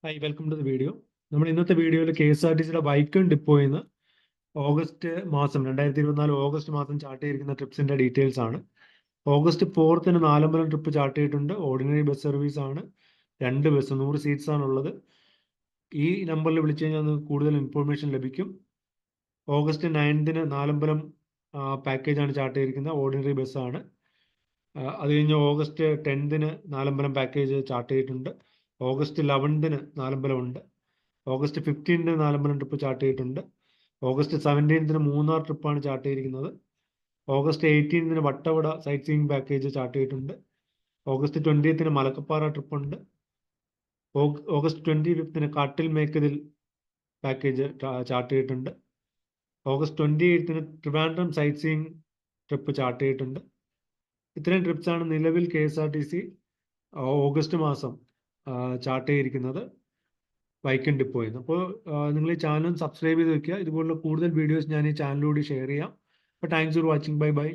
Hi welcome to the video. നമ്മൾ ഇന്നത്തെ വീഡിയോയിൽ KSRTCയുടെ വൈക്കം ഡിപ്പോയിൽ നിന്ന് ഓഗസ്റ്റ് മാസം 2024 ഓഗസ്റ്റ് മാസം ചാർട്ട് ചെയ്തിരിക്കുന്ന ട്രിപ്സിന്റെ ഡീറ്റെയിൽസ് ആണ്. ഓഗസ്റ്റ് 4th നാലമ്പലം ട്രിപ്പ് ചാർട്ട് ചെയ്തിട്ടുണ്ട്. ഓർഡിനറി ബസ് സർവീസ് ആണ്. 2 ബസ് 100 സീറ്റ്സ് ആണുള്ളത്. ഈ നമ്പറിൽ വിളിച്ചു കഴിഞ്ഞാൽ നിങ്ങൾക്ക് കൂടുതൽ ഇൻഫോർമേഷൻ ലഭിക്കും. ഓഗസ്റ്റ് 9th നാലമ്പലം പാക്കേജ് ആണ് ചാർട്ട് ചെയ്തിരിക്കുന്നത്. ഓർഡിനറി ബസ്സാണ്. അത് കഴിഞ്ഞ് August 10th Nalambalam package chart ചെയ്തിട്ടുണ്ട്. ഓഗസ്റ്റ് 11th നാലമ്പലം ഉണ്ട്. August 15th Nalambalam trip chart ചെയ്തിട്ടുണ്ട്. ഓഗസ്റ്റ് 17th മൂന്നാർ ട്രിപ്പാണ് ചാർട്ട് ചെയ്തിരിക്കുന്നത്. August 18th Vattavada sight seeing package chart ചെയ്തിട്ടുണ്ട്. ഓഗസ്റ്റ് 20th മലക്കപ്പാറ ട്രിപ്പ് ഉണ്ട്. August 25th Kattil Mekkathil package chart ചെയ്തിട്ടുണ്ട്. August 28th Trivandrum sight seeing trip chart ചെയ്തിട്ടുണ്ട്. ഇത്രയും ട്രിപ്സാണ് നിലവിൽ KSRTC ഓഗസ്റ്റ് മാസം ചാർട്ട് ചെയ്തിരിക്കുന്നത് വൈക്കം ഡിപ്പോയിൽ നിന്ന്. അപ്പോൾ നിങ്ങൾ ഈ ചാനൽ സബ്സ്ക്രൈബ് ചെയ്ത് വെക്കുക. ഇതുപോലുള്ള കൂടുതൽ വീഡിയോസ് ഞാൻ ഈ ചാനലിലൂടെ ഷെയർ ചെയ്യാം. അപ്പോൾ thanks for watching. Bye bye.